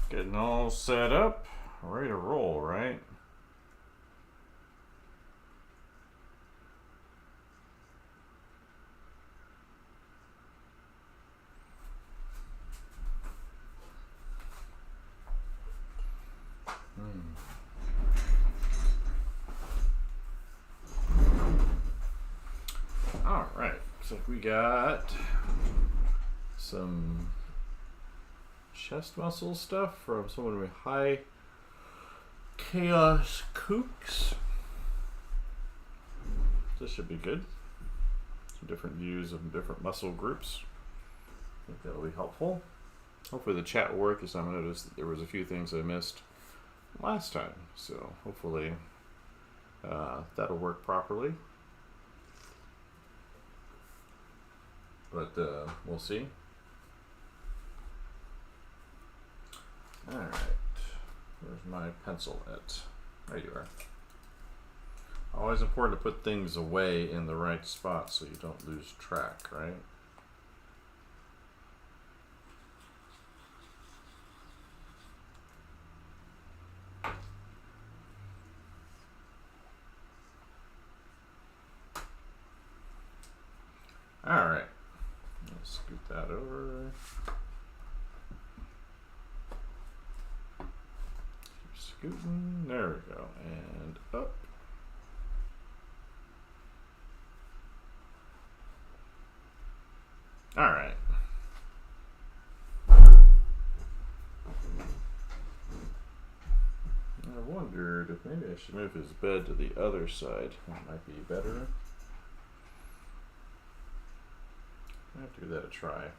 Getting all set up, ready to roll, right? All right, looks like we got some chest muscle stuff from someone with high chaos kooks. This should be good. Some different views of different muscle groups. I think that'll be helpful. Hopefully the chat will work this time. I noticed that there was a few things I missed last time, so hopefully that'll work properly. But we'll see. Alright, where's my pencil at? There you are. Always important to put things away in the right spot so you don't lose track, right? Alright, let's scoot that over. Keep scooting, there we go, and up. Alright. I wondered if maybe I should move his bed to the other side. That might be better. I have to give that a try.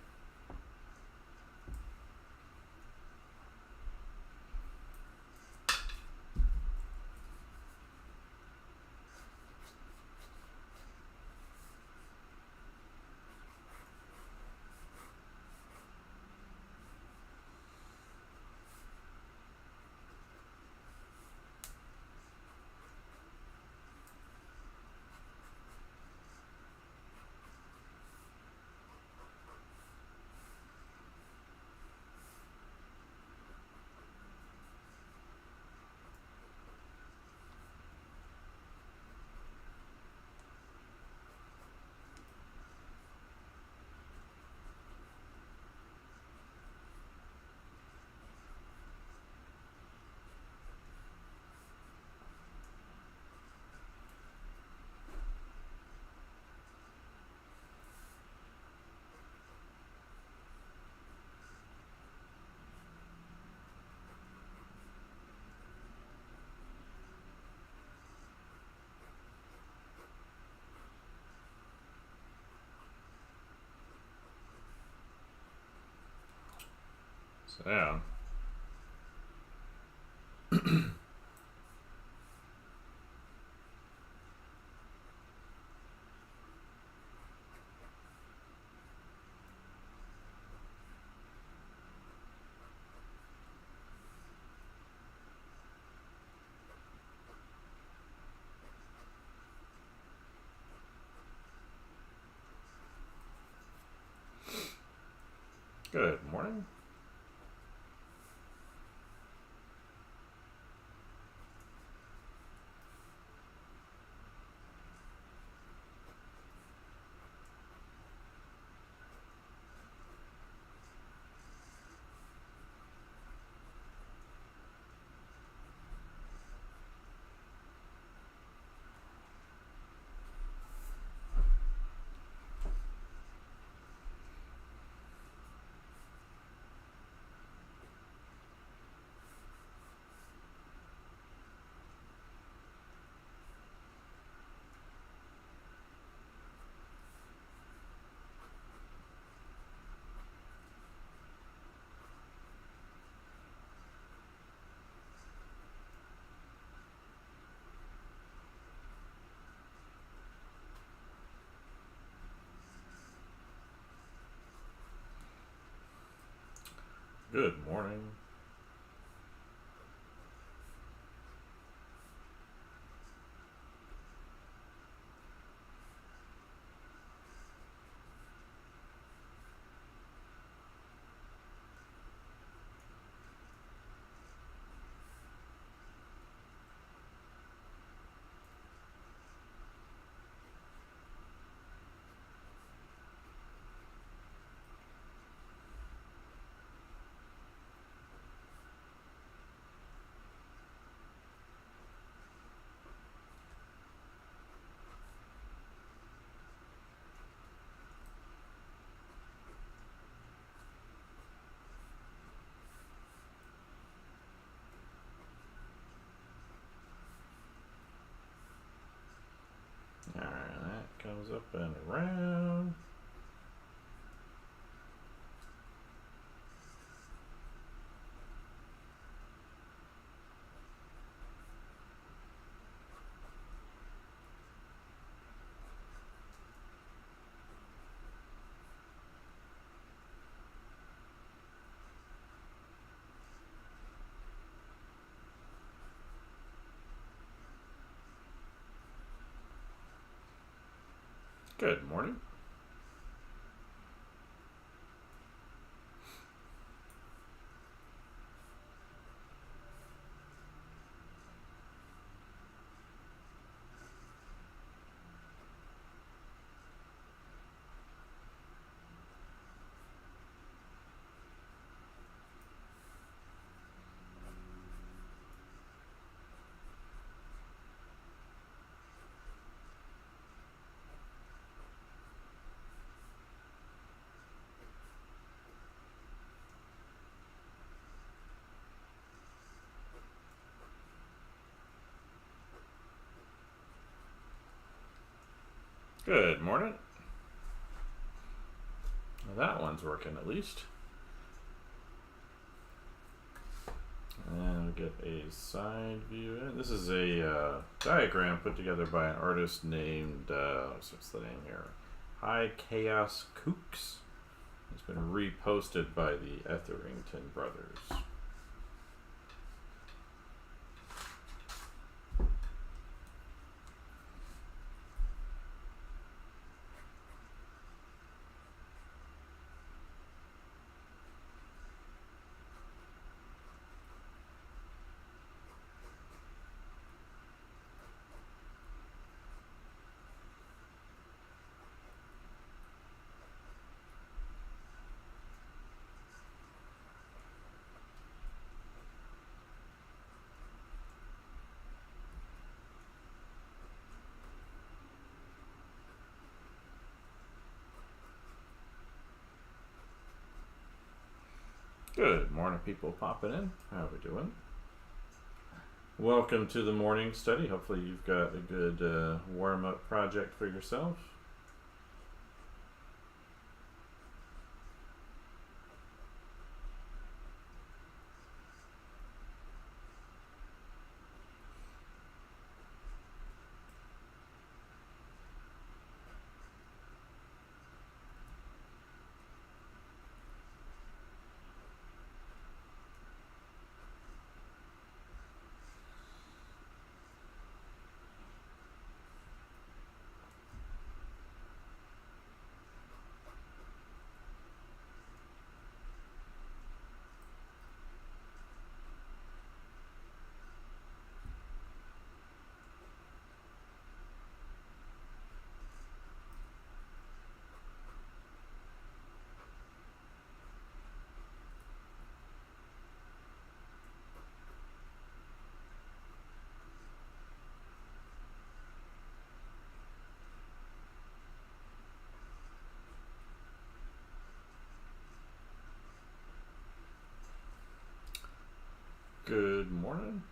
So yeah. Good morning. Good morning. Goes up and around. Good morning. Good morning. That one's working at least. And we'll get a side view in. This is a diagram put together by an artist named, what's the name here? High Chaos Kooks. It's been reposted by the Etherington brothers. Good morning, people popping in. How are we doing? Welcome to the morning study. Hopefully you've got a good warm-up project for yourself. Good morning.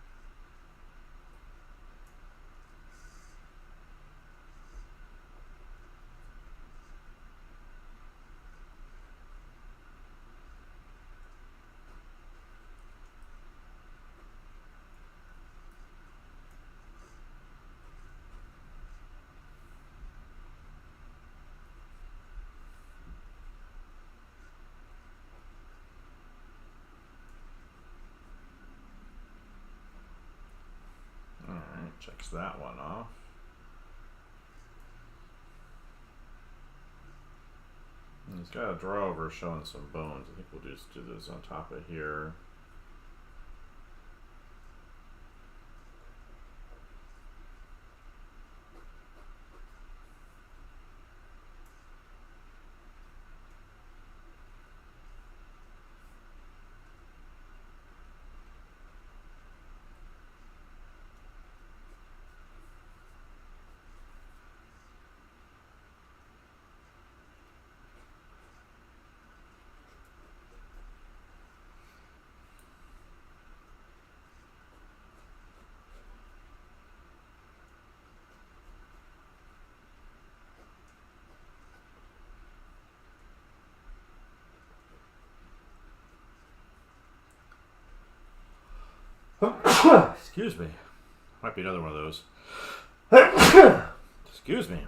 Alright, checks that one off. And he's got a draw over showing some bones. I think we'll just do this on top of here. Excuse me. Might be another one of those. Excuse me.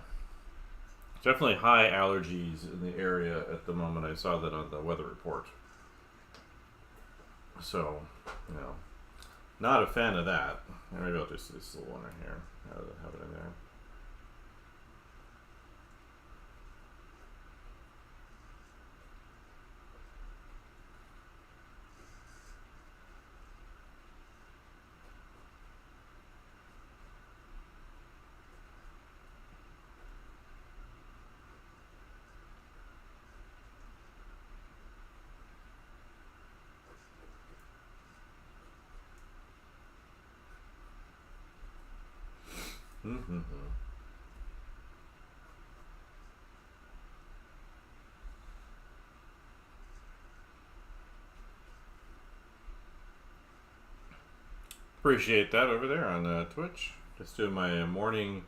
Definitely high allergies in the area at the moment. I saw that on the weather report. So, not a fan of that. Maybe I'll just do this little one right here. Have it in there. Mm-hmm. Appreciate that over there on Twitch. Just doing my morning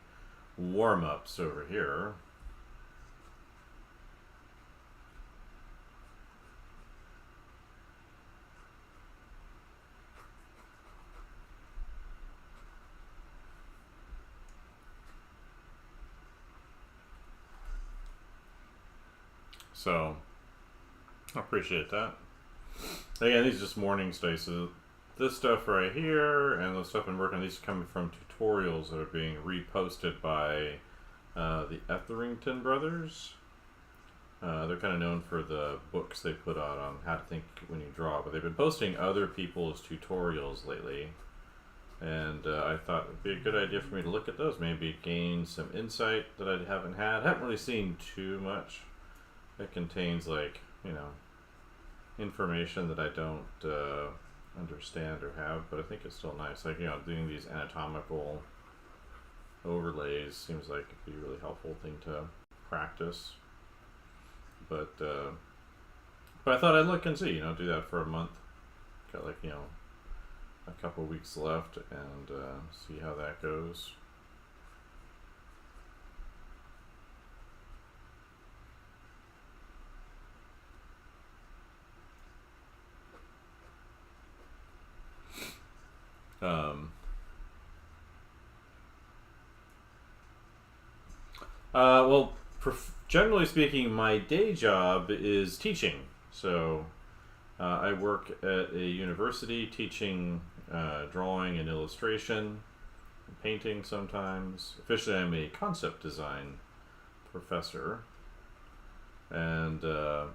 warm-ups over here. So, I appreciate that. Again, these are just morning studies. So this stuff right here and the stuff I'm working on, these are coming from tutorials that are being reposted by the Etherington brothers. They're kind of known for the books they put out on how to think when you draw, but they've been posting other people's tutorials lately. And I thought it'd be a good idea for me to look at those, maybe gain some insight that I haven't had. I haven't really seen too much. It contains, like, information that I don't understand or have, but I think it's still nice. Like, doing these anatomical overlays seems like it'd be a really helpful thing to practice. But I thought I'd look and see, do that for a month. Got like, a couple weeks left, and see how that goes. Well, generally speaking, my day job is teaching. So I work at a university teaching drawing and illustration, and painting sometimes. Officially, I'm a concept design professor. And so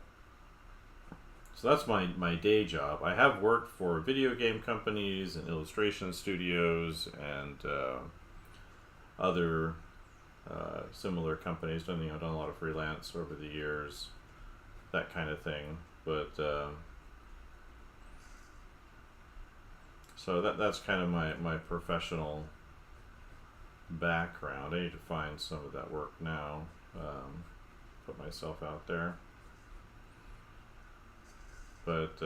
that's my day job. I have worked for video game companies and illustration studios and other similar companies. Done a lot of freelance over the years, that kind of thing. But so that's kind of my professional background. I need to find some of that work now. Put myself out there. But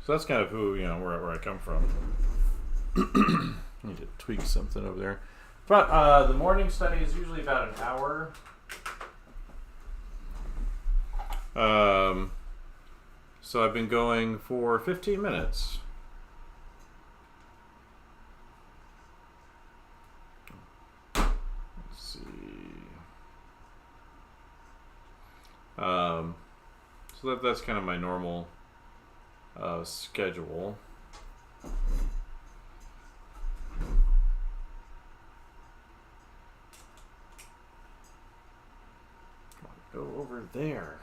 so that's kind of who, where I come from. Need to tweak something over there. But the morning study is usually about an hour. So I've been going for 15 minutes. Let's see. So that's kind of my normal schedule. Go over there.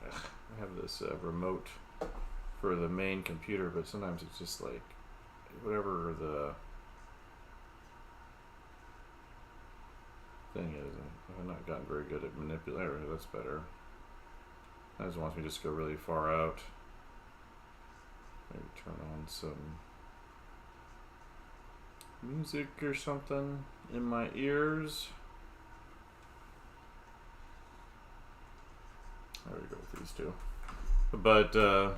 Ugh, I have this remote for the main computer, but sometimes it's just like whatever the thing is. I've not gotten very good at manipulating. That's better. I just want me to just go really far out. Maybe turn on some music or something in my ears. There we go with these two. But I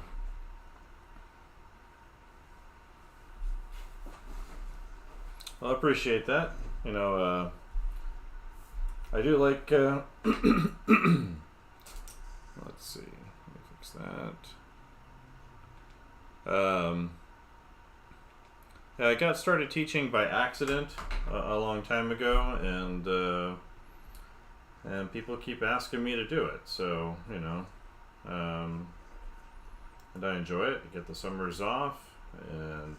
appreciate that. I I do like, let's see, let me fix that. Yeah, I got started teaching by accident a long time ago, and people keep asking me to do it. So, you know, and I enjoy it. I get the summers off, and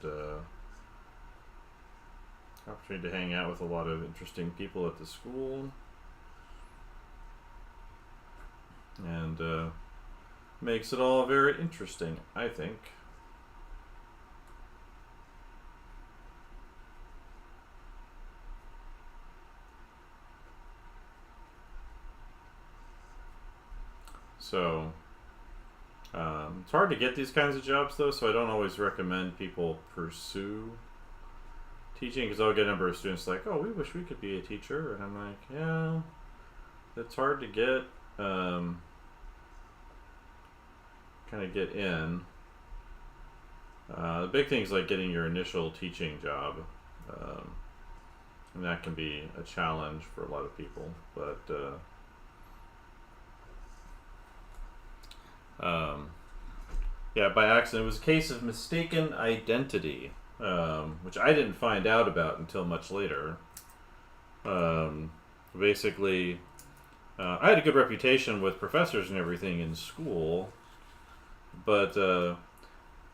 opportunity to hang out with a lot of interesting people at the school, and makes it all very interesting, I think. So it's hard to get these kinds of jobs though, so I don't always recommend people pursue teaching, because I'll get a number of students like, oh, we wish we could be a teacher, and I'm like, yeah, it's hard to get kind of get in. The big thing is like getting your initial teaching job, and that can be a challenge for a lot of people, but yeah, by accident. It was a case of mistaken identity, which I didn't find out about until much later. Basically, I had a good reputation with professors and everything in school, but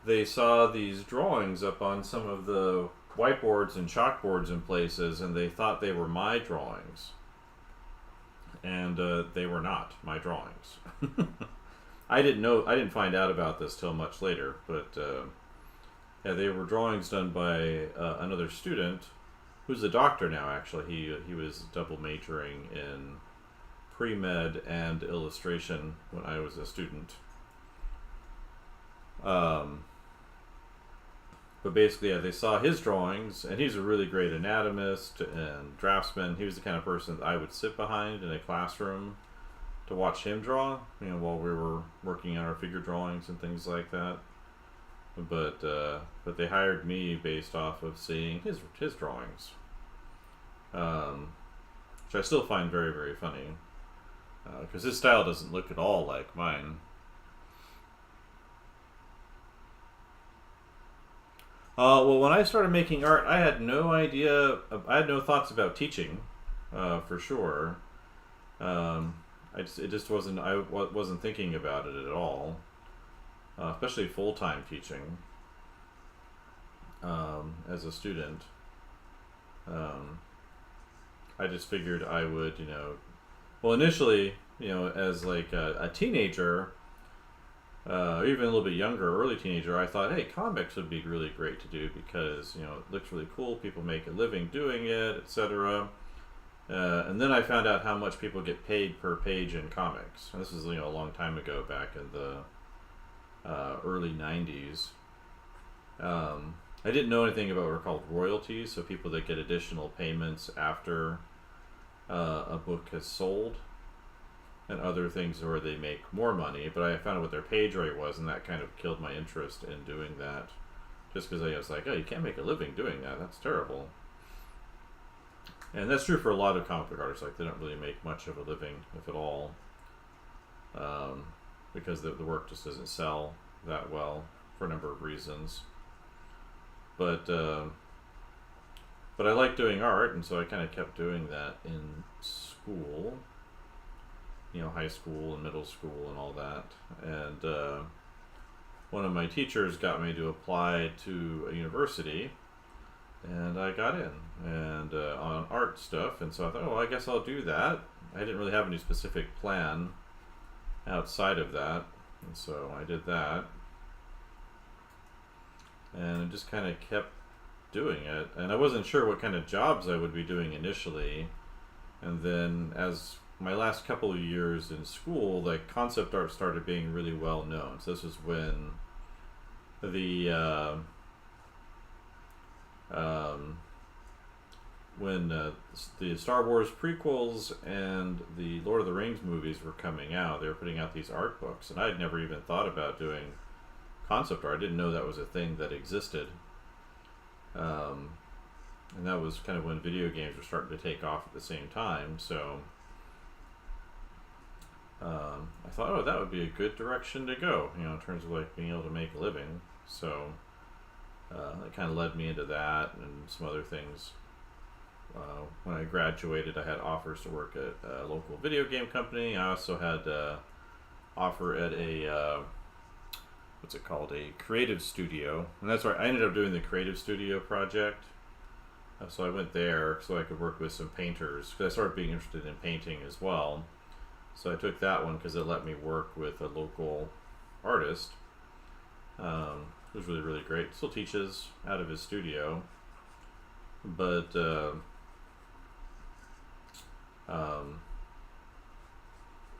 they saw these drawings up on some of the whiteboards and chalkboards in places, and they thought they were my drawings, and they were not my drawings. I didn't find out about this till much later, but yeah, they were drawings done by another student who's a doctor now. Actually, he was double majoring in pre-med and illustration when I was a student. But basically, yeah, they saw his drawings, and he's a really great anatomist and draftsman. He was the kind of person that I would sit behind in a classroom to watch him draw, you know, while we were working on our figure drawings and things like that. But they hired me based off of seeing his drawings, which I still find very, very funny, because his style doesn't look at all like mine. Well, when I started making art, I had no idea. I had no thoughts about teaching, for sure. It just wasn't. I wasn't thinking about it at all, especially full-time teaching. As a student, I just figured I would, you know, well, initially, you know, as like a teenager, or even a little bit younger, early teenager, I thought, hey, comics would be really great to do because, you know, it looks really cool. People make a living doing it, etc. And then I found out how much people get paid per page in comics. And this is, you know, a long time ago, back in the early 90s. I didn't know anything about what are called royalties, so people that get additional payments after a book has sold, and other things where they make more money. But I found out what their page rate was, and that kind of killed my interest in doing that, just because I was like, oh, you can't make a living doing that. That's terrible. And that's true for a lot of comic book artists. Like, they don't really make much of a living, if at all, because the work just doesn't sell that well for a number of reasons. But I like doing art, and so I kind of kept doing that in school, you know, high school and middle school and all that. And one of my teachers got me to apply to a university, and I got in, and on art stuff. And so I thought, oh, I guess I'll do that. I didn't really have any specific plan outside of that, and so I did that, and I just kind of kept doing it. And I wasn't sure what kind of jobs I would be doing initially, and then as my last couple of years in school, like, concept art started being really well known. So this was when the Star Wars prequels and the Lord of the Rings movies were coming out. They were putting out these art books, and I had never even thought about doing concept art. I didn't know that was a thing that existed. And that was kind of when video games were starting to take off at the same time. So I thought, oh, that would be a good direction to go, in terms of like being able to make a living. So that kind of led me into that and some other things. When I graduated, I had offers to work at a local video game company. I also had offer at a what's it called, a creative studio, and that's where I ended up doing the creative studio project. So I went there so I could work with some painters, because I started being interested in painting as well. So I took that one because it let me work with a local artist. It was really, really great. Still teaches out of his studio, but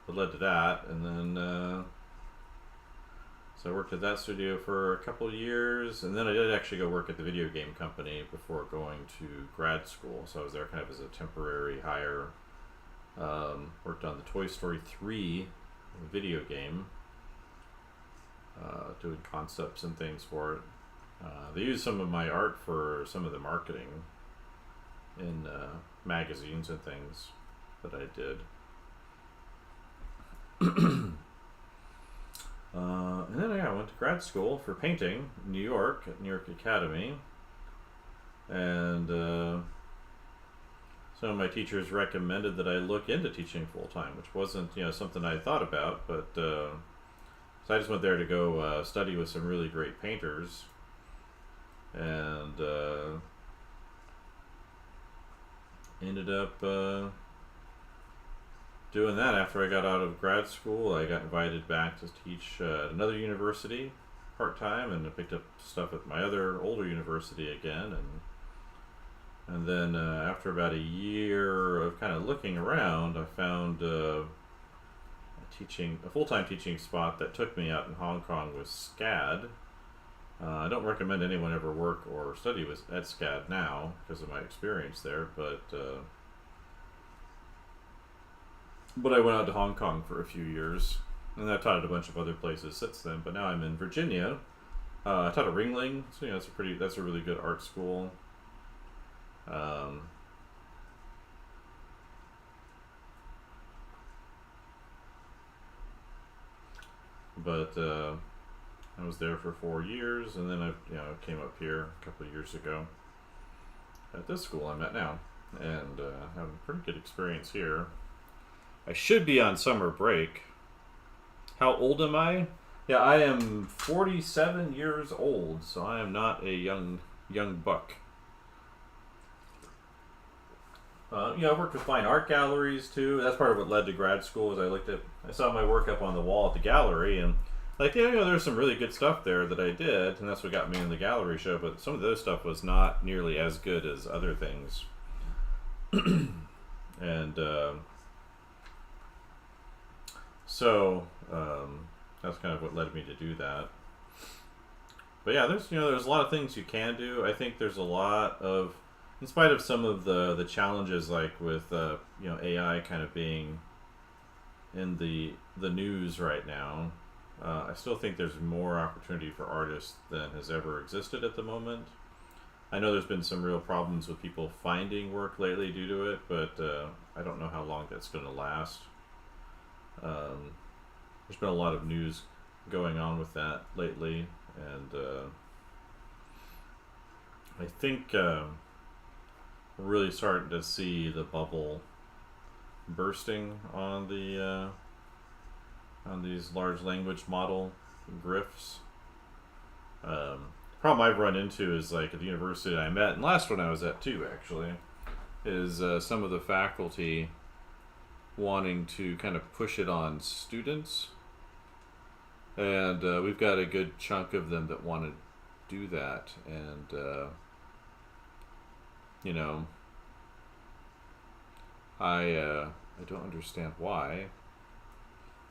it led to that, and then so I worked at that studio for a couple of years, and then I did actually go work at the video game company before going to grad school. So I was there kind of as a temporary hire. Worked on the Toy Story 3 video game, doing concepts and things for it. They used some of my art for some of the marketing in magazines and things that I did. And then I went to grad school for painting in New York at New York Academy, and some of my teachers recommended that I look into teaching full time, which wasn't something I thought about, but so I just went there to go study with some really great painters, and ended up doing that. After I got out of grad school, I got invited back to teach at another university part-time, and I picked up stuff at my other older university again, and then after about a year of kind of looking around, I found a full-time teaching spot that took me out in Hong Kong with SCAD. I don't recommend anyone ever work or study at SCAD now because of my experience there, but I went out to Hong Kong for a few years, and I taught at a bunch of other places since then. But now I'm in Virginia. I taught at Ringling, so that's a really good art school. But I was there for 4 years, and then I came up here a couple of years ago at this school I'm at now, and have a pretty good experience here. I should be on summer break. How old am I? Yeah, I am 47 years old, so I am not a young buck. I worked with fine art galleries too. That's part of what led to grad school. I saw my work up on the wall at the gallery, and there's some really good stuff there that I did, and that's what got me in the gallery show. But some of the other stuff was not nearly as good as other things, and so that's kind of what led me to do that. But yeah, there's a lot of things you can do. I think there's a lot of, in spite of some of the challenges, like with AI kind of being in the news right now, I still think there's more opportunity for artists than has ever existed at the moment. I know there's been some real problems with people finding work lately due to it, but I don't know how long that's going to last. There's been a lot of news going on with that lately, and I think we're really starting to see the bubble bursting on these large language model grifts. Problem I've run into is, like, at the university I'm at, and last one I was at too, actually, is some of the faculty wanting to kind of push it on students, and we've got a good chunk of them that want to do that, and I don't understand why.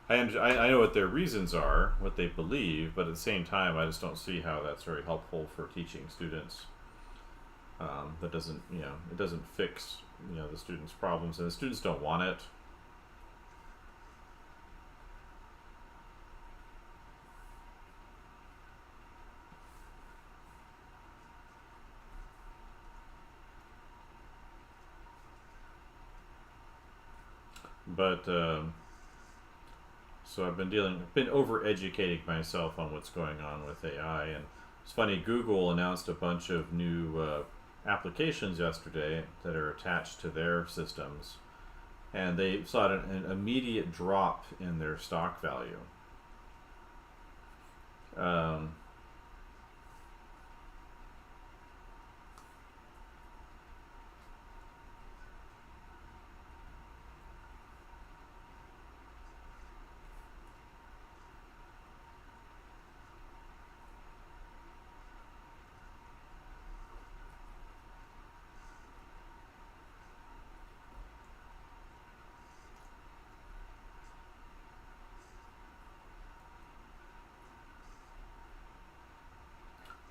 I know what their reasons are, what they believe, but at the same time, I just don't see how that's very helpful for teaching students. That doesn't, it doesn't fix, the students' problems, and the students don't want it. But So I've been over-educating myself on what's going on with AI, and it's funny. Google announced a bunch of new applications yesterday that are attached to their systems, and they saw an immediate drop in their stock value. Um,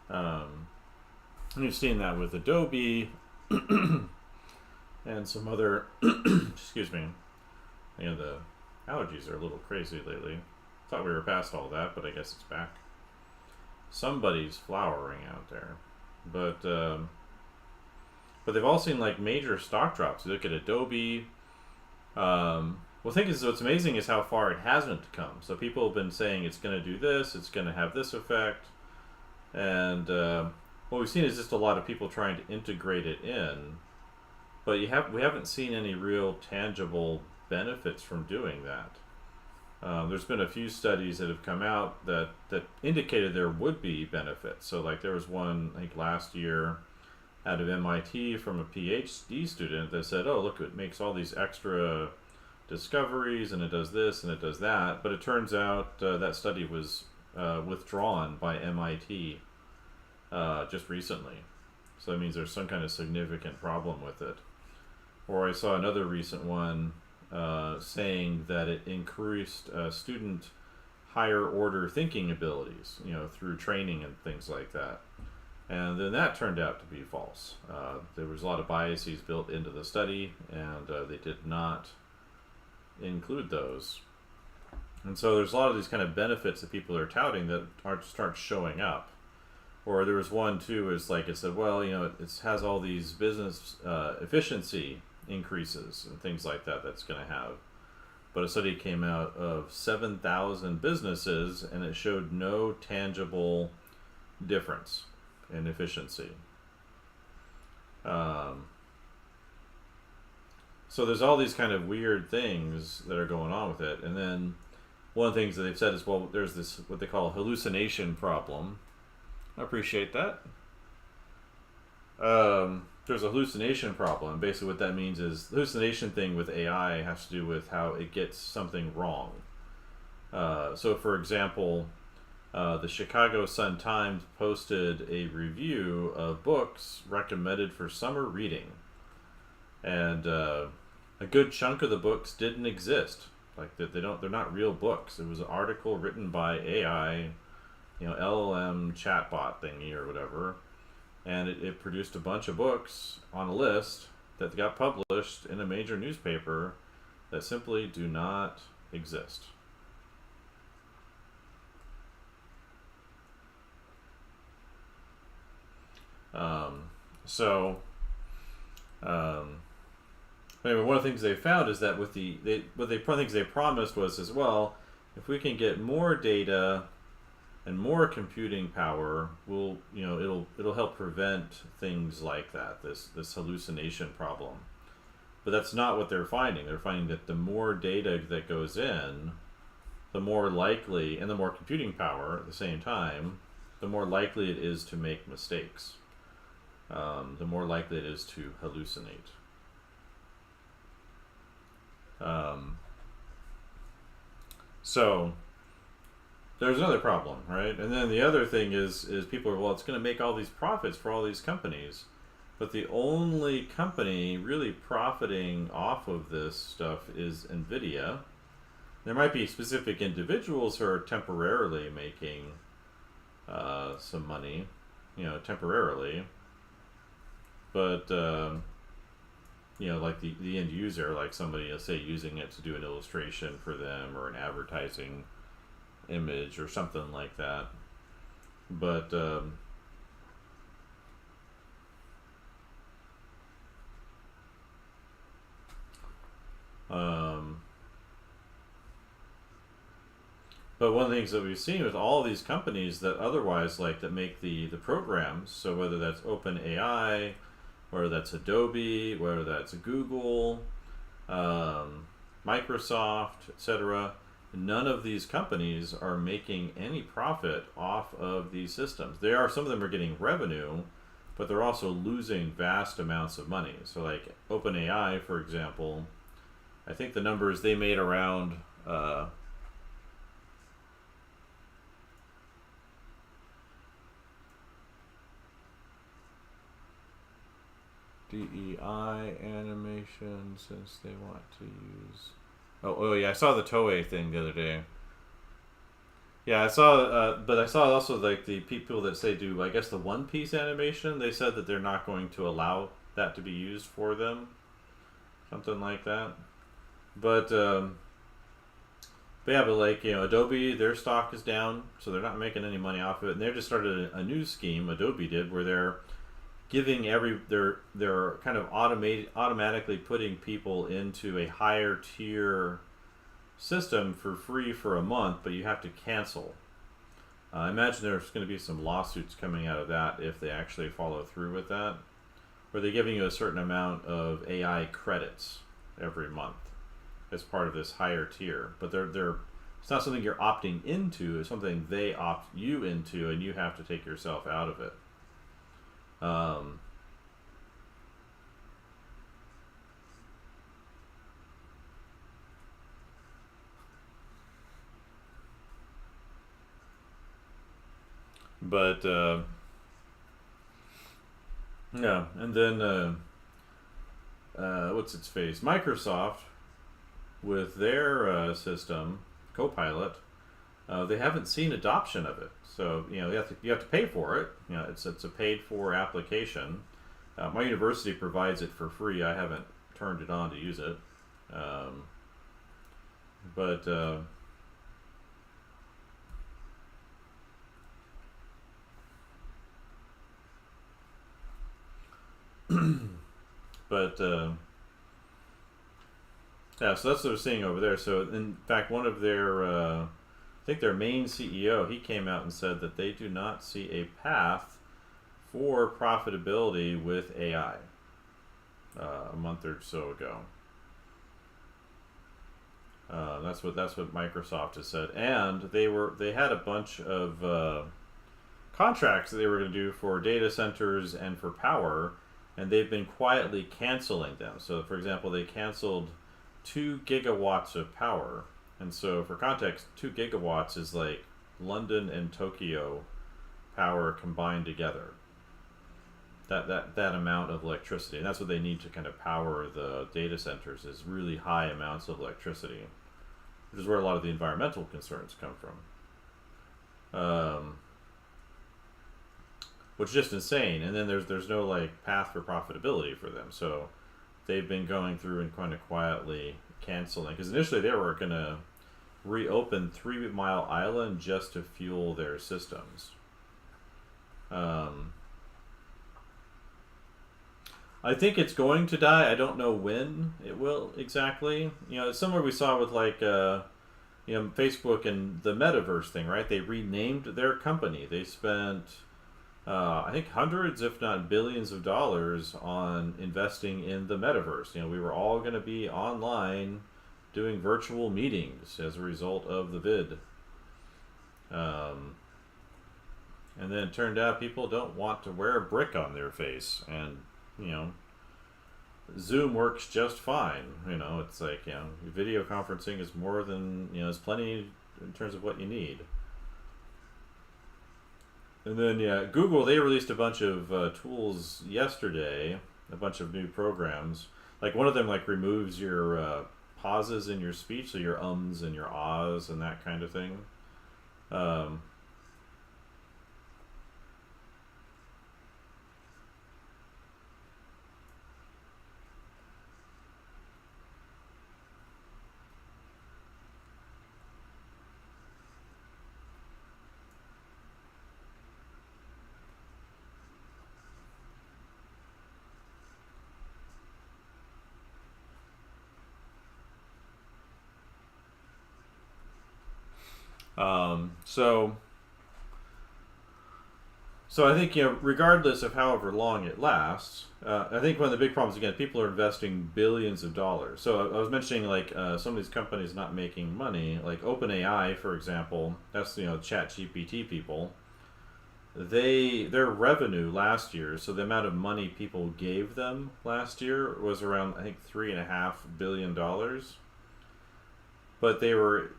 um, you've seen that with Adobe and some other. Excuse me. The allergies are a little crazy lately. Thought we were past all that, but I guess it's back. Somebody's flowering out there, but they've all seen like major stock drops. You look at Adobe. Well, thing is, what's amazing is how far it hasn't come. So people have been saying it's going to do this, it's going to have this effect, and what we've seen is just a lot of people trying to integrate it in, but we haven't seen any real tangible benefits from doing that. There's been a few studies that have come out that indicated there would be benefits. So like there was one, I think last year out of MIT from a PhD student that said, oh look, it makes all these extra discoveries and it does this and it does that. But it turns out that study was withdrawn by MIT just recently. So that means there's some kind of significant problem with it. Or I saw another recent one saying that it increased student higher order thinking abilities, through training and things like that. And then that turned out to be false. There was a lot of biases built into the study, and they did not include those. And so there's a lot of these kind of benefits that people are touting that start showing up. Or there was one too, is like it said, well, it has all these business efficiency increases and things like that that's going to have. But a study came out of 7,000 businesses and it showed no tangible difference in efficiency. So there's all these kind of weird things that are going on with it. And then one of the things that they've said is, well, there's this what they call hallucination problem. I appreciate that. There's a hallucination problem. Basically what that means is the hallucination thing with AI has to do with how it gets something wrong. So for example, the Chicago Sun-Times posted a review of books recommended for summer reading. And a good chunk of the books didn't exist. Like they're not real books. It was an article written by AI, LLM chatbot thingy or whatever. And it produced a bunch of books on a list that got published in a major newspaper that simply do not exist. Anyway, one of the things they found is that with one of the things they promised was as well, if we can get more data and more computing power, it'll help prevent things like that, this hallucination problem. But that's not what they're finding. They're finding that the more data that goes in, the more likely, and the more computing power at the same time, the more likely it is to make mistakes. The more likely it is to hallucinate. So there's another problem, right? And then the other thing is people are, well, it's going to make all these profits for all these companies. But the only company really profiting off of this stuff is NVIDIA. There might be specific individuals who are temporarily making some money, temporarily. But, like the end user, like somebody, let's say, using it to do an illustration for them or an advertising image or something like that. But But one of the things that we've seen with all these companies that otherwise like that make the programs, so whether that's OpenAI, whether that's Adobe, whether that's Google, um, Microsoft, etc., none of these companies are making any profit off of these systems. They are, some of them are getting revenue, but they're also losing vast amounts of money. So like OpenAI, for example, I think the numbers they made around DEI animation, since they want to use. Oh yeah, I saw the Toei thing the other day. Yeah, I saw, but I saw also like the people that say do, I guess, the One Piece animation. They said that they're not going to allow that to be used for them, something like that. But yeah, but like, Adobe, their stock is down, so they're not making any money off of it, and they just started a new scheme. Adobe did, where they're giving they're kind of automatically putting people into a higher tier system for free for a month, but you have to cancel. I imagine there's going to be some lawsuits coming out of that if they actually follow through with that. Where they're giving you a certain amount of AI credits every month as part of this higher tier, but they're it's not something you're opting into. It's something they opt you into, and you have to take yourself out of it. Um, but yeah, and then what's its face? Microsoft with their system, Copilot, they haven't seen adoption of it. So you have to pay for it. It's a paid for application. My university provides it for free. I haven't turned it on to use it, but but yeah. So that's what they're seeing over there. So in fact, one of their I think their main CEO, he came out and said that they do not see a path for profitability with AI a month or so ago. That's what Microsoft has said, and they had a bunch of contracts that they were going to do for data centers and for power, and they've been quietly canceling them. So, for example, they canceled 2 gigawatts of power, and so for context, 2 gigawatts is like London and Tokyo power combined together. That amount of electricity, and that's what they need to kind of power the data centers, is really high amounts of electricity, which is where a lot of the environmental concerns come from, which is just insane. And then there's no like path for profitability for them, so they've been going through and kind of quietly canceling, because initially they were going to reopen 3 Mile Island just to fuel their systems. I think it's going to die. I don't know when it will exactly. It's similar we saw with like Facebook and the metaverse thing, right? They renamed their company. They spent I think hundreds, if not billions, of dollars on investing in the metaverse. We were all going to be online doing virtual meetings as a result of the vid. And then it turned out people don't want to wear a brick on their face, and Zoom works just fine. It's like, video conferencing is more than, there's plenty in terms of what you need. And then, Google, they released a bunch of tools yesterday, a bunch of new programs. Like one of them like removes your pauses in your speech, so your ums and your ahs and that kind of thing. So I think, regardless of however long it lasts, I think one of the big problems, again, people are investing billions of dollars. So I was mentioning, like, some of these companies not making money, like OpenAI, for example. That's, Chat GPT people. Their revenue last year, so the amount of money people gave them last year was around, I think, $3.5 billion. But they were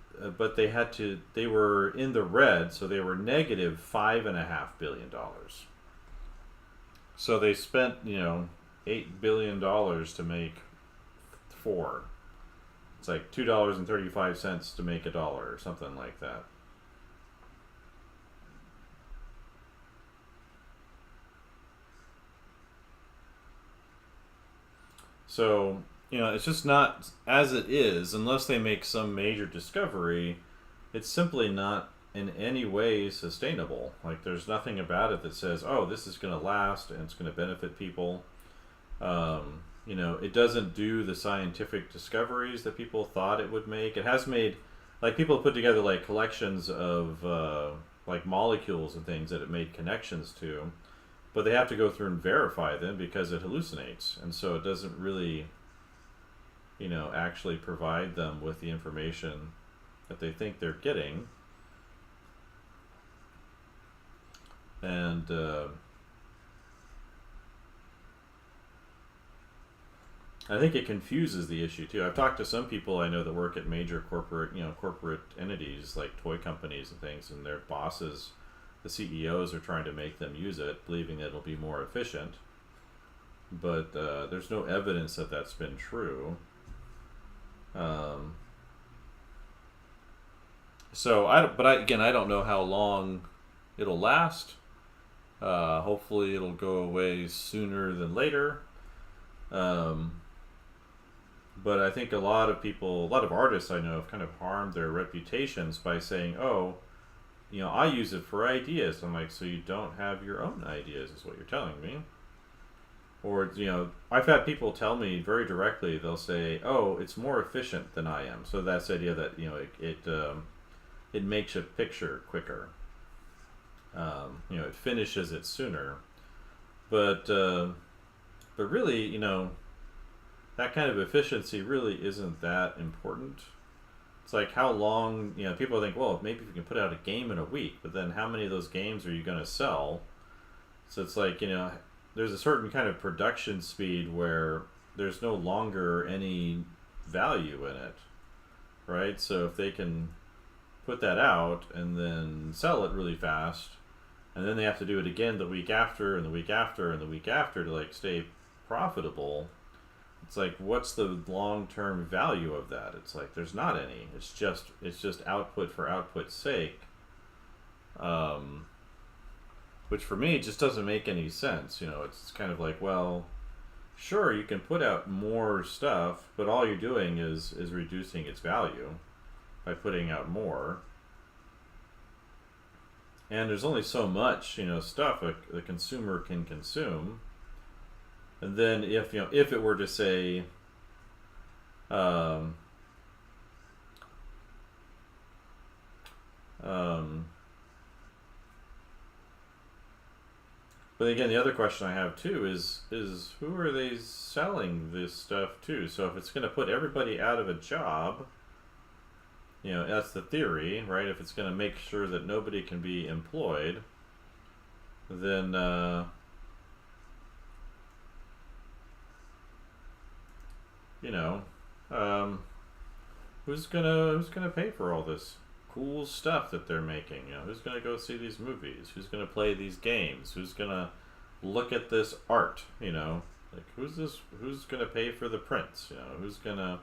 in the red, so they were negative $5.5 billion. So they spent, $8 billion to make four. It's like $2.35 to make a dollar, or something like that. So, it's just not, as it is, unless they make some major discovery, it's simply not in any way sustainable. Like, there's nothing about it that says, oh, this is going to last and it's going to benefit people. It doesn't do the scientific discoveries that people thought it would make. It has made, like, people put together, like, collections of, like, molecules and things that it made connections to, but they have to go through and verify them because it hallucinates, and so it doesn't really, actually provide them with the information that they think they're getting. And I think it confuses the issue too. I've talked to some people I know that work at major corporate entities like toy companies and things, and their bosses, the CEOs, are trying to make them use it, believing that it'll be more efficient. But there's no evidence that that's been true. Again, I don't know how long it'll last. Hopefully, it'll go away sooner than later. But I think a lot of artists I know have kind of harmed their reputations by saying, "Oh, I use it for ideas." I'm like, so you don't have your own ideas, is what you're telling me. Or, I've had people tell me very directly, they'll say, oh, it's more efficient than I am. So that's the idea that, it makes a picture quicker. It finishes it sooner. But really, that kind of efficiency really isn't that important. It's like, how long, people think, well, maybe if you can put out a game in a week, but then how many of those games are you going to sell? So it's like, there's a certain kind of production speed where there's no longer any value in it, right? So if they can put that out and then sell it really fast, and then they have to do it again the week after and the week after and the week after to, like, stay profitable, it's like, what's the long-term value of that? It's like, there's not any. It's just output for output's sake. Which for me just doesn't make any sense. It's kind of like, well, sure, you can put out more stuff, but all you're doing is reducing its value by putting out more. And there's only so much, stuff a consumer can consume. And then if it were to say, but again, the other question I have too is who are they selling this stuff to? So if it's going to put everybody out of a job, that's the theory, right? If it's going to make sure that nobody can be employed, then who's gonna pay for all this cool stuff that they're making? Who's gonna go see these movies? Who's gonna play these games? Who's gonna look at this art? Like, who's gonna pay for the prints? Who's gonna?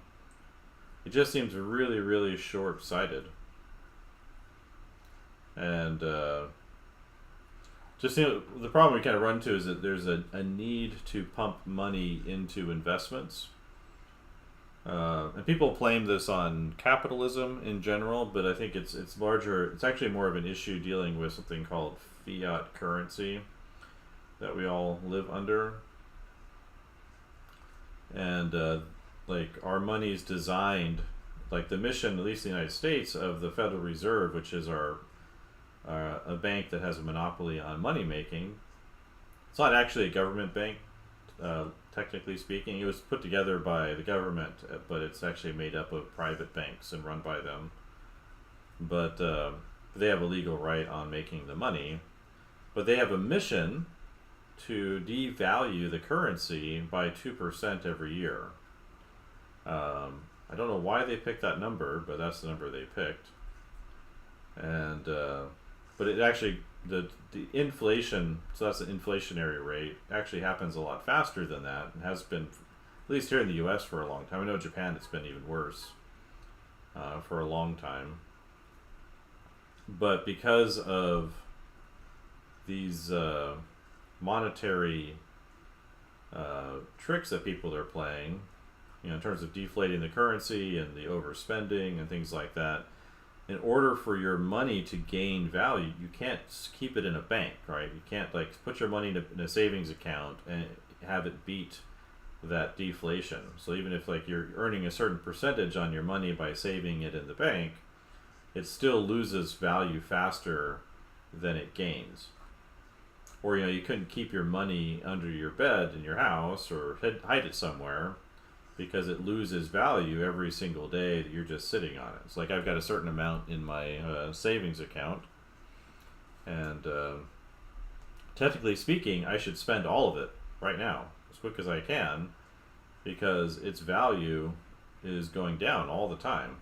It just seems really, really short-sighted. And the problem we kind of run to is that there's a need to pump money into investments. And people blame this on capitalism in general, but I think it's larger. It's actually more of an issue dealing with something called fiat currency that we all live under. And like, our money is designed like the mission, at least in the United States, of the Federal Reserve, which is our a bank that has a monopoly on money making. It's not actually a government bank, technically speaking. It was put together by the government, but it's actually made up of private banks and run by them. But they have a legal right on making the money. But they have a mission to devalue the currency by 2% every year. I don't know why they picked that number, but that's the number they picked. And but it actually, the inflation, so that's the inflationary rate, actually happens a lot faster than that, and has been, at least here in the US, for a long time. I know in Japan it's been even worse for a long time. But because of these monetary tricks that people are playing, in terms of deflating the currency and the overspending and things like that, in order for your money to gain value, you can't keep it in a bank, right? You can't like put your money in a savings account and have it beat that deflation. So even if like you're earning a certain percentage on your money by saving it in the bank, it still loses value faster than it gains. Or you couldn't keep your money under your bed in your house or hide it somewhere, because it loses value every single day that you're just sitting on it. It's like I've got a certain amount in my savings account, and technically speaking, I should spend all of it right now as quick as I can, because its value is going down all the time.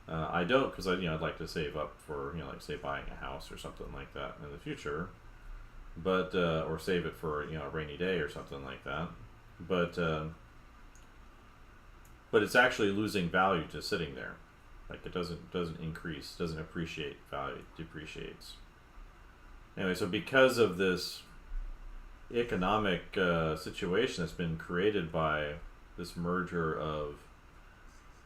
I don't, because I'd like to save up for like say buying a house or something like that in the future, but or save it for a rainy day or something like that, but it's actually losing value just sitting there. Like it doesn't increase, doesn't appreciate value, it depreciates. Anyway, so because of this economic situation that's been created by this merger of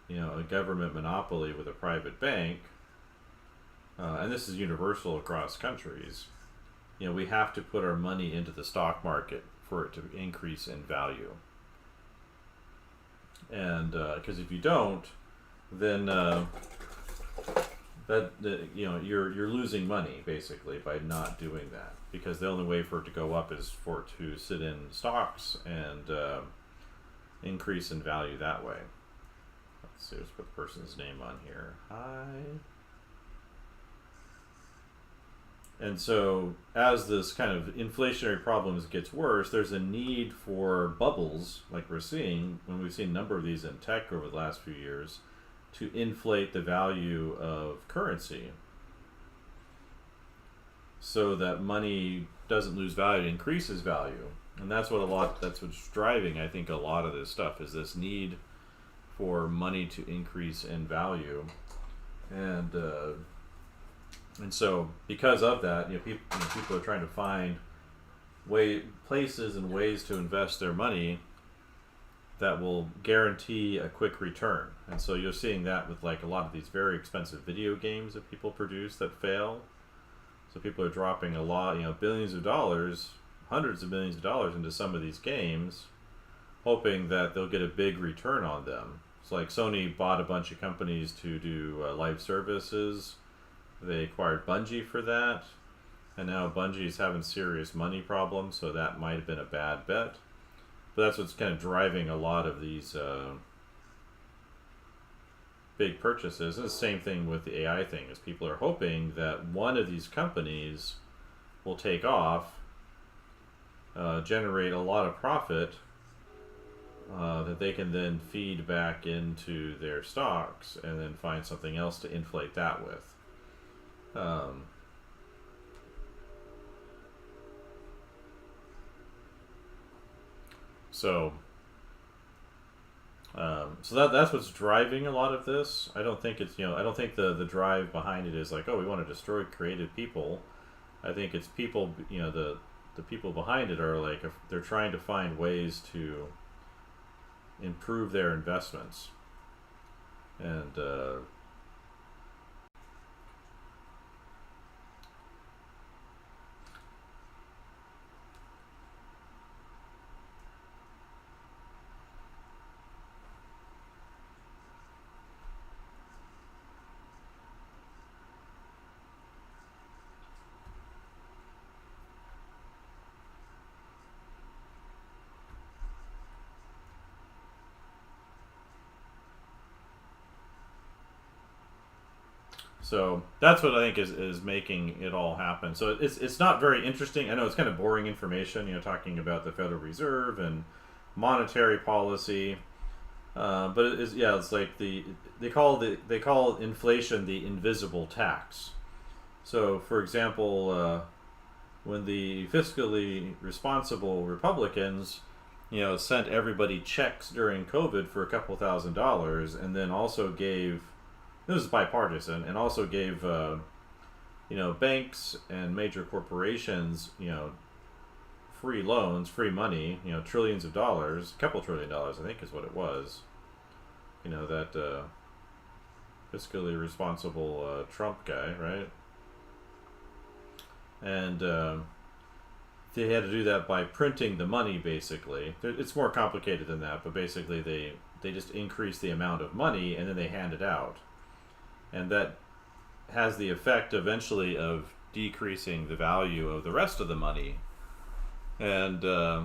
a government monopoly with a private bank, and this is universal across countries, we have to put our money into the stock market for it to increase in value. And because if you don't, then you're losing money basically by not doing that, because the only way for it to go up is for it to sit in stocks and increase in value that way. Let's see, let's put the person's name on here. Hi. And so as this kind of inflationary problems gets worse, there's a need for bubbles, like we're seeing when we've seen a number of these in tech over the last few years, to inflate the value of currency so that money doesn't lose value, it increases value. And that's what's driving, I think, a lot of this stuff, is this need for money to increase in value. And so because of that, people are trying to find places and ways to invest their money that will guarantee a quick return. And so you're seeing that with like a lot of these very expensive video games that people produce that fail. So people are dropping a lot, billions of dollars, hundreds of millions of dollars into some of these games, hoping that they'll get a big return on them. It's like Sony bought a bunch of companies to do live services. They acquired Bungie for that, and now Bungie's having serious money problems, so that might have been a bad bet. But that's what's kind of driving a lot of these big purchases. And the same thing with the AI thing, is people are hoping that one of these companies will take off, generate a lot of profit that they can then feed back into their stocks, and then find something else to inflate that with. So that's what's driving a lot of this. I don't think it's I don't think the drive behind it is like, oh, we want to destroy creative people. I think it's people, the people behind it are like, if they're trying to find ways to improve their investments. And So that's what I think is making it all happen. So it's not very interesting. I know it's kind of boring information, talking about the Federal Reserve and monetary policy. But it's like they call inflation the invisible tax. So, for example, when the fiscally responsible Republicans, sent everybody checks during COVID for a couple $1,000s, and then also gave, this is bipartisan, and also gave banks and major corporations free loans, free money, trillions of dollars, a couple $1 trillion, I think is what it was. That fiscally responsible Trump guy, right? And they had to do that by printing the money, basically. It's more complicated than that, but basically they just increase the amount of money and then they hand it out. And that has the effect eventually of decreasing the value of the rest of the money. And I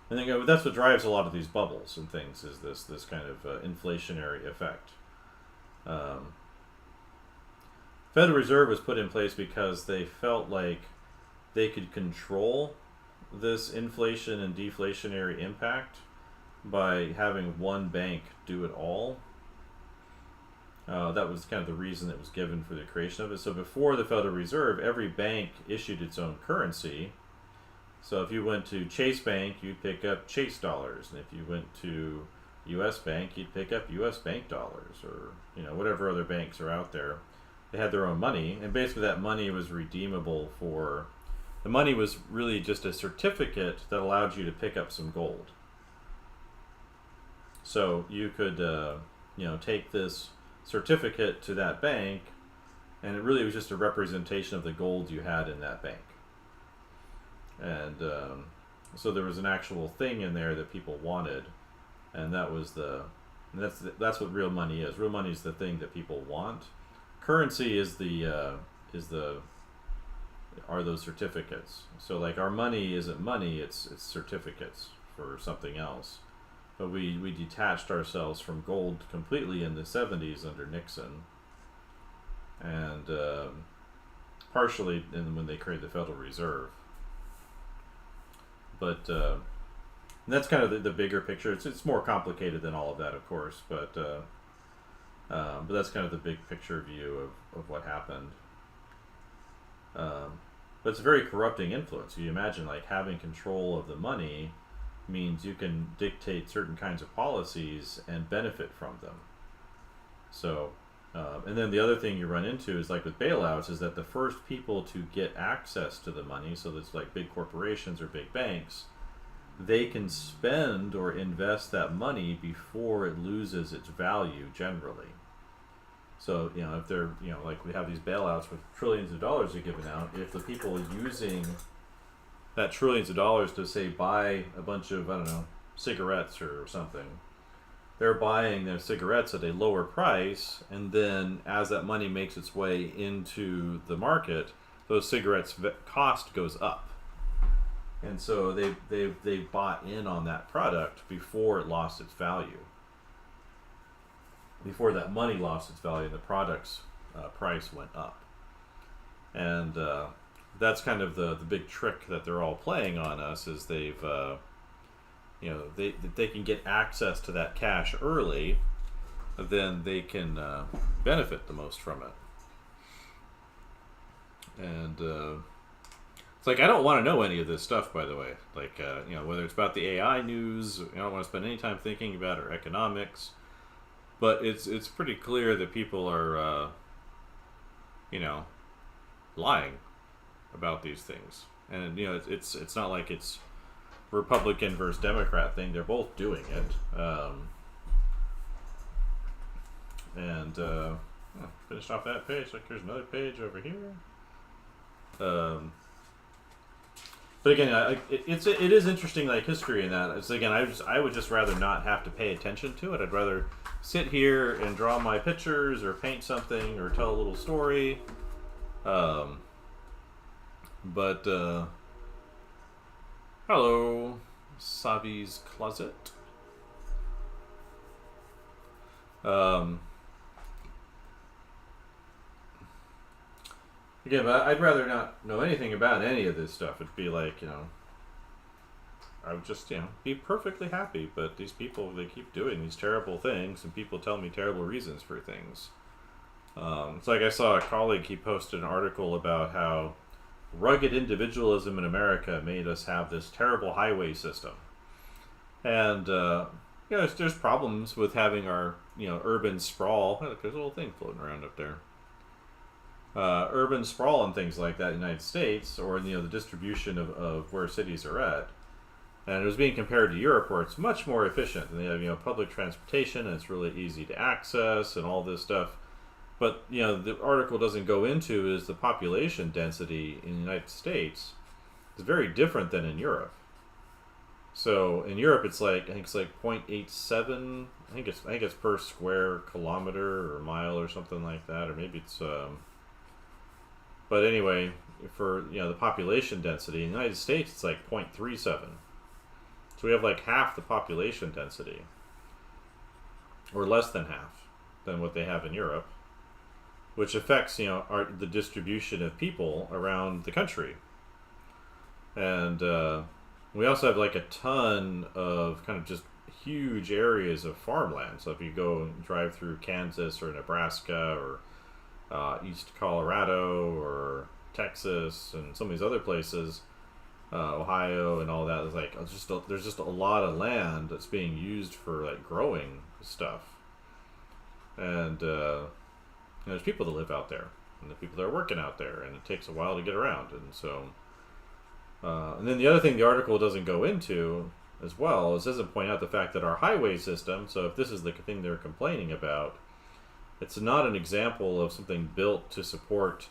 think that's what drives a lot of these bubbles and things, is this kind of inflationary effect. Federal Reserve was put in place because they felt like they could control this inflation and deflationary impact by having one bank do it all. That was kind of the reason that was given for the creation of it. So before the Federal Reserve, every bank issued its own currency. So if you went to Chase Bank, you'd pick up Chase dollars, and if you went to U.S. Bank, you'd pick up U.S. Bank dollars, or whatever other banks are out there. They had their own money, and basically that money was redeemable for. The money was really just a certificate that allowed you to pick up some gold. So you could, take this certificate to that bank, and it really was just a representation of the gold you had in that bank. And so there was an actual thing in there that people wanted, and that's what real money is. Real money is the thing that people want. Currency are those certificates. So like our money isn't money; it's certificates for something else. But we detached ourselves from gold completely in the 70s under Nixon, and partially when they created the Federal Reserve. But that's kind of the bigger picture. It's more complicated than all of that, of course, but that's kind of the big picture view of what happened. But it's a very corrupting influence. You imagine like having control of the money means you can dictate certain kinds of policies and benefit from them. So, and then the other thing you run into is like with bailouts is that the first people to get access to the money, so that's like big corporations or big banks, they can spend or invest that money before it loses its value generally. So, if they're, like we have these bailouts with trillions of dollars are given out, if the people using that trillions of dollars to say buy a bunch of, cigarettes or something, they're buying their cigarettes at a lower price, and then as that money makes its way into the market, those cigarettes cost goes up. And so they bought in on that product before it lost its value. Before that money lost its value, the product's price went up. And that's kind of the big trick that they're all playing on us, is they've they can get access to that cash early, then they can benefit the most from it. And it's like, I don't want to know any of this stuff, by the way. Like, whether it's about the AI news, I don't want to spend any time thinking about it, or economics. But it's pretty clear that people are, lying about these things. And, it's not like it's Republican versus Democrat thing. They're both doing it. Finished off that page. Like, here's another page over here. But again, it is interesting, like history in that. It's again, I would just rather not have to pay attention to it. I'd rather sit here and draw my pictures or paint something or tell a little story. Hello, Savi's Closet. Again, but I'd rather not know anything about any of this stuff. It'd be like, I would just, be perfectly happy. But these people, they keep doing these terrible things, and people tell me terrible reasons for things. It's like I saw a colleague, he posted an article about how rugged individualism in America made us have this terrible highway system. And, there's problems with having our, urban sprawl. Oh, look, there's a little thing floating around up there. Urban sprawl and things like that in the United States, or the distribution of where cities are at. And it was being compared to Europe, where it's much more efficient. And they have public transportation, and it's really easy to access, and all this stuff. But the article doesn't go into is the population density in the United States is very different than in Europe. So in Europe, it's like I think it's like 0.87. I think it's per square kilometer or mile or something like that, or maybe it's. But anyway, for the population density in the United States, it's like 0.37. So we have like half the population density, or less than half, than what they have in Europe, which affects the distribution of people around the country. And we also have like a ton of kind of just huge areas of farmland. So if you go and drive through Kansas or Nebraska or East Colorado or Texas and some of these other places, Ohio and all that, it's like there's just a lot of land that's being used for like growing stuff. And there's people that live out there, and the people that are working out there, and it takes a while to get around. And so, and then the other thing the article doesn't go into as well is doesn't point out the fact that our highway system. So if this is the thing they're complaining about, it's not an example of something built to support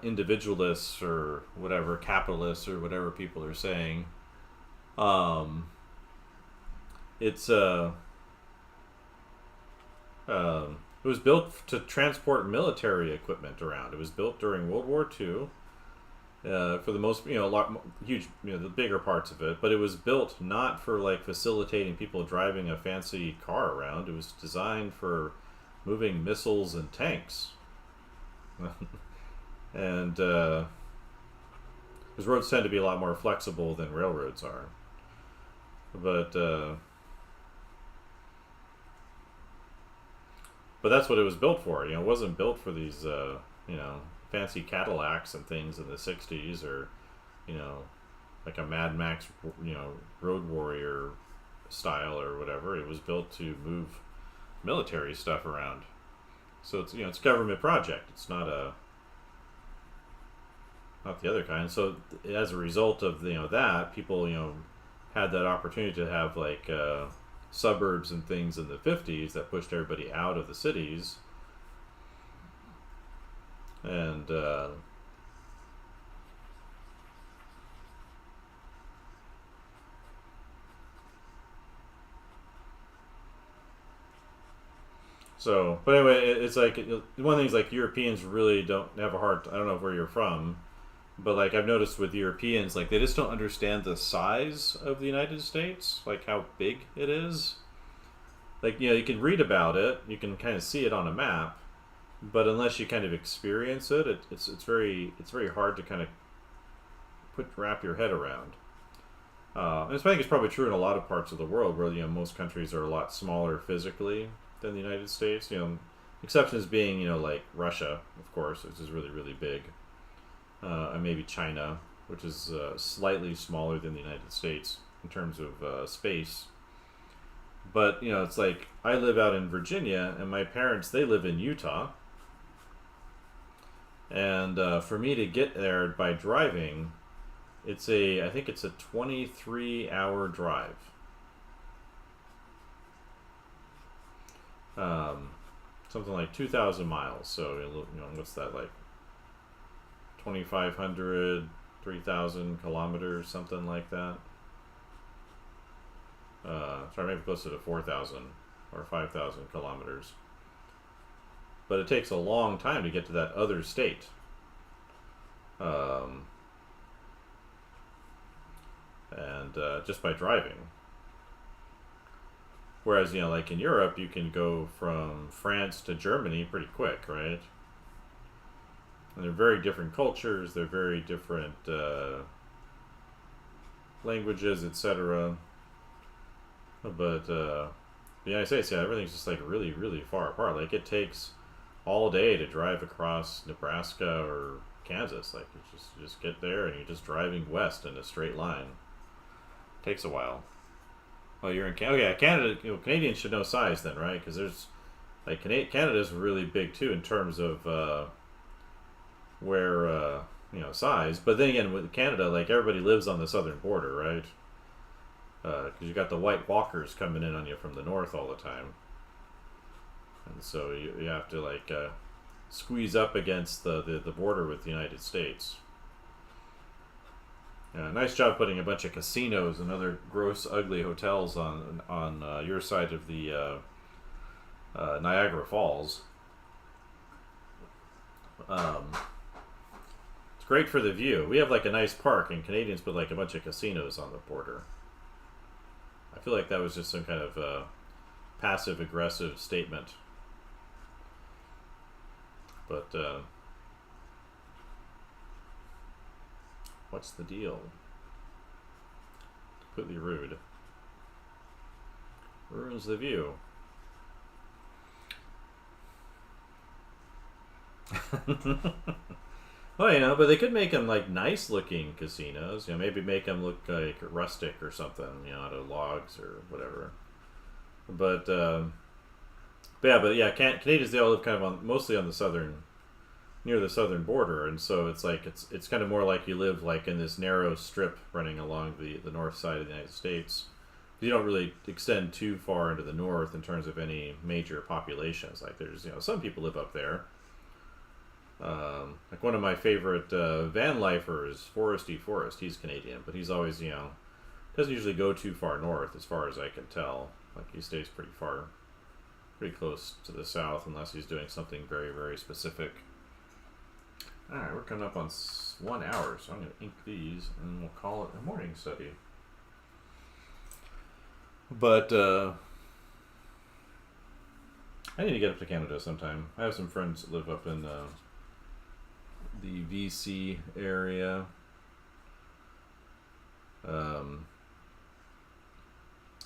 individualists or whatever, capitalists or whatever people are saying. It was built to transport military equipment around. It was built during World War II, for the most, huge, the bigger parts of it. But it was built not for like facilitating people driving a fancy car around. It was designed for moving missiles and tanks. And because roads tend to be a lot more flexible than railroads are. But that's what it was built for. It wasn't built for these, fancy Cadillacs and things in the 60s, or, like a Mad Max, Road Warrior style or whatever. It was built to move military stuff around. So it's, it's a government project. It's not the other kind. So as a result of, that, people, had that opportunity to have like, suburbs and things in the 50s that pushed everybody out of the cities. And so, but anyway, it's like one thing is like Europeans really don't have a hard. I don't know where you're from, but like I've noticed with Europeans, like they just don't understand the size of the United States, like how big it is. Like, you can read about it, you can kind of see it on a map, but unless you kind of experience it, it's very hard to kind of wrap your head around. And I think it's probably true in a lot of parts of the world where most countries are a lot smaller physically than the United States. Exceptions being like Russia, of course, which is really, really big. And maybe China, which is slightly smaller than the United States in terms of space. But, it's like I live out in Virginia, and my parents, they live in Utah. And for me to get there by driving, I think it's a 23-hour drive. Something like 2,000 miles. So, what's that like? 2,500, 3,000 kilometers, something like that. Sorry, maybe closer to 4,000 or 5,000 kilometers. But it takes a long time to get to that other state. And just by driving. Whereas, like in Europe, you can go from France to Germany pretty quick, right? And they're very different cultures. They're very different languages, etc. But the United States, yeah, everything's just like really, really far apart. Like it takes all day to drive across Nebraska or Kansas. Like you just get there and you're just driving west in a straight line. Takes a while. Well, you're in Canada. Oh, yeah, Canada. Canadians should know size then, right? Because there's like Canada's really big too in terms of where size. But then again, with Canada, like everybody lives on the southern border, right? Because you got the White Walkers coming in on you from the north all the time, and so you have to like squeeze up against the border with the United States. Nice job putting a bunch of casinos and other gross, ugly hotels on your side of the Niagara Falls. It's great for the view. We have like a nice park, and Canadians put like a bunch of casinos on the border. I feel like that was just some kind of passive-aggressive statement. But what's the deal? Completely rude. Ruins the view. Well, but they could make them like nice-looking casinos. Maybe make them look like rustic or something. Out of logs or whatever. But Canadians, they all live kind of mostly on the near the southern border, and so it's like it's kind of more like you live like in this narrow strip running along the north side of the United States. You don't really extend too far into the north in terms of any major populations. Like there's some people live up there. Like one of my favorite van lifers, Foresty Forrest. He's Canadian, but he's always doesn't usually go too far north, as far as I can tell. Like he stays pretty close to the south, unless he's doing something very, very specific. All right, we're coming up on 1 hour, so I'm going to ink these, and we'll call it a morning study. But I need to get up to Canada sometime. I have some friends that live up in the VC area.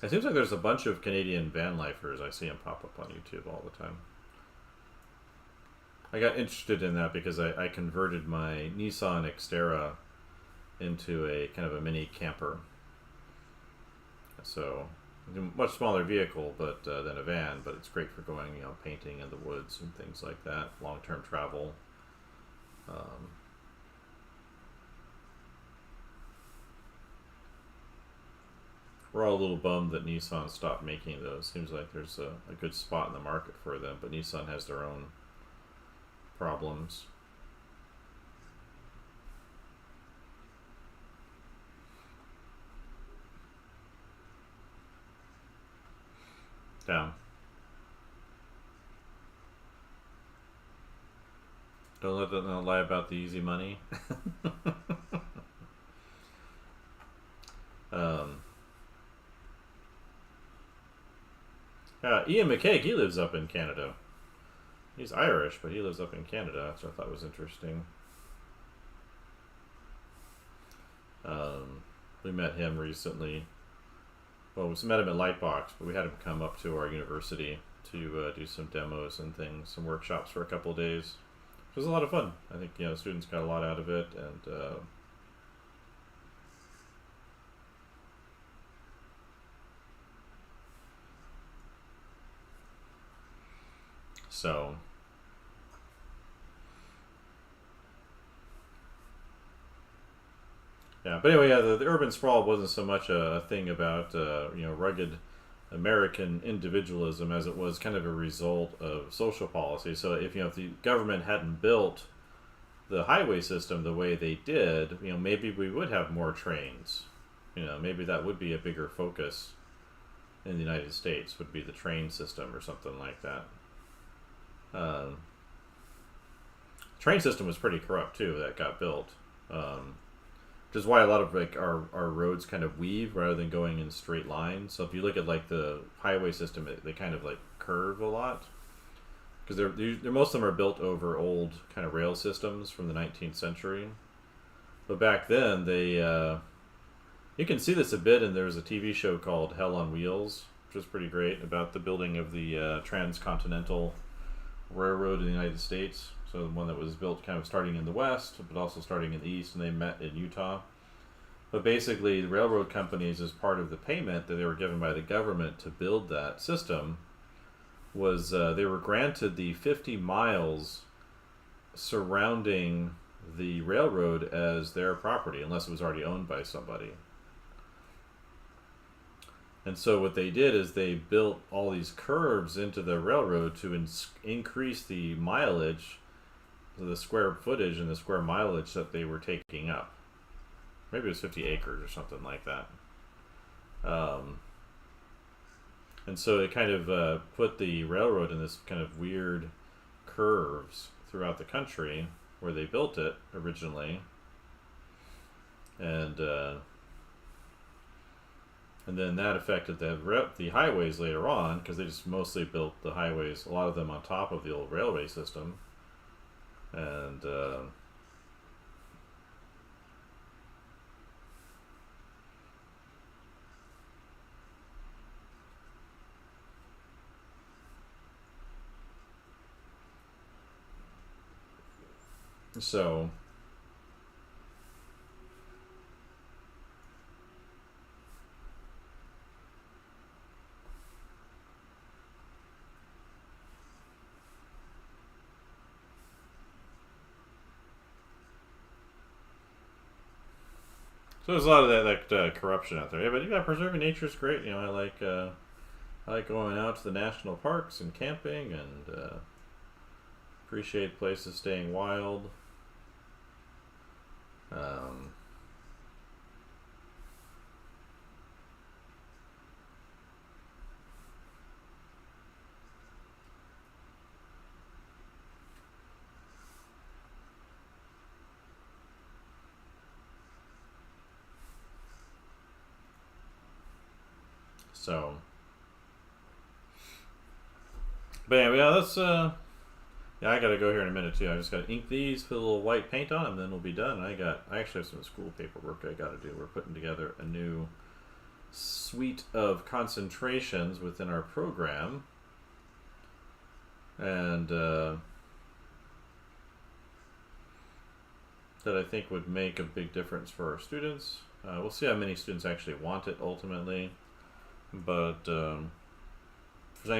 It seems like there's a bunch of Canadian van lifers. I see them pop up on YouTube all the time. I got interested in that because I converted my Nissan Xterra into a kind of a mini camper. So, a much smaller vehicle than a van, but it's great for going, painting in the woods and things like that, long-term travel. We're all a little bummed that Nissan stopped making those. Seems like there's a good spot in the market for them, but Nissan has their own problems. Yeah. Don't let them lie about the easy money. Ian McCaig, he lives up in Canada. He's Irish, but he lives up in Canada, which I thought was interesting. We met him recently. Well, we met him at Lightbox, but we had him come up to our university to do some demos and things, some workshops for a couple of days. It was a lot of fun. I think the students got a lot out of it, and so yeah. But anyway, the urban sprawl wasn't so much a thing about rugged American individualism as it was kind of a result of social policy. So if the government hadn't built the highway system the way they did, maybe we would have more trains. Maybe that would be a bigger focus in the United States, would be the train system or something like that. Train system was pretty corrupt too, that got built. Which is why a lot of our roads kind of weave rather than going in straight lines. So if you look at like the highway system, they kind of like curve a lot. because most of them are built over old kind of rail systems from the 19th century. But back then, you can see this a bit, and there's a TV show called Hell on Wheels, which is pretty great, about the building of the transcontinental railroad in the United States. So the one that was built kind of starting in the west, but also starting in the east, and they met in Utah. But basically, the railroad companies, as part of the payment that they were given by the government to build that system, was they were granted the 50 miles surrounding the railroad as their property, unless it was already owned by somebody. And so what they did is they built all these curves into the railroad to increase the mileage, the square footage and the square mileage that they were taking up. Maybe it was 50 acres or something like that. And so it kind of put the railroad in this kind of weird curves throughout the country where they built it originally. And then that affected the highways later on, because they just mostly built the highways, a lot of them on top of the old railway system. And so there's a lot of that corruption out there. Yeah, but yeah, preserving nature is great. You know, I like going out to the national parks and camping, and appreciate places staying wild. So, but anyway, yeah, that's yeah, I gotta go here in a minute too. I just gotta ink these, put a little white paint on them, then we'll be done. I actually have some school paperwork I gotta do. We're putting together a new suite of concentrations within our program, and that I think would make a big difference for our students. We'll see how many students actually want it ultimately, but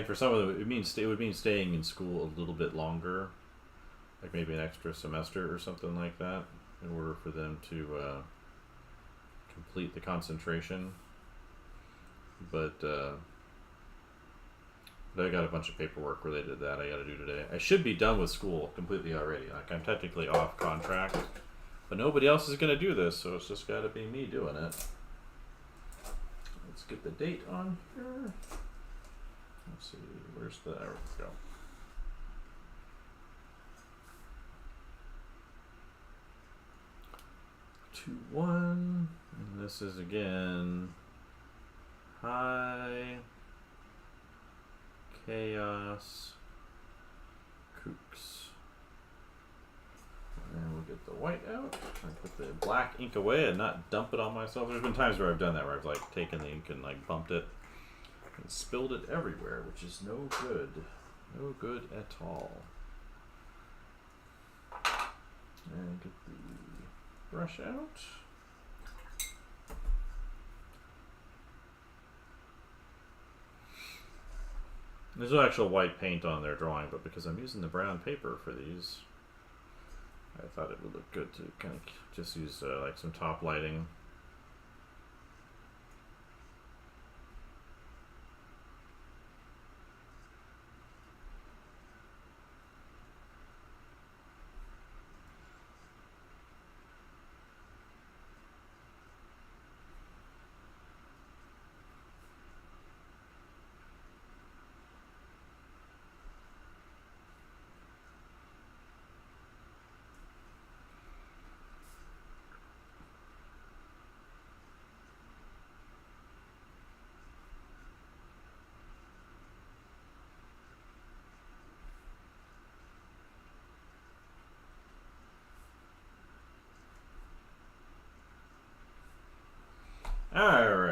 for some of them, it would mean staying in school a little bit longer, like maybe an extra semester or something like that, in order for them to complete the concentration. But I got a bunch of paperwork related to that I got to do today. I should be done with school completely already. Like, I'm technically off contract, but nobody else is going to do this, so it's just got to be me doing it. Let's get the date on here. Let's see, where's the, there we go. Two, one, and this is again high chaos kooks. And we'll get the white out. I put the black ink away and not dump it on myself. There's been times where I've done that, where I've like taken the ink and like bumped it and spilled it everywhere, which is no good. No good at all. And get the brush out. There's no actual white paint on their drawing, but because I'm using the brown paper for these, I thought it would look good to kind of just use like some top lighting.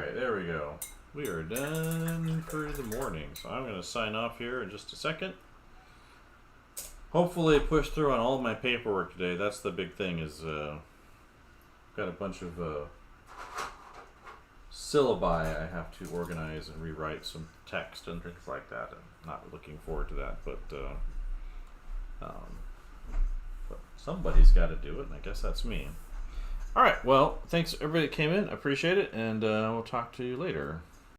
Alright, there we go. We are done for the morning. So I'm going to sign off here in just a second. Hopefully push through on all of my paperwork today. That's the big thing is got a bunch of syllabi I have to organize and rewrite some text and things like that. I'm not looking forward to that, but somebody's got to do it, and I guess that's me. All right, well, thanks everybody that came in. Appreciate it, and we'll talk to you later.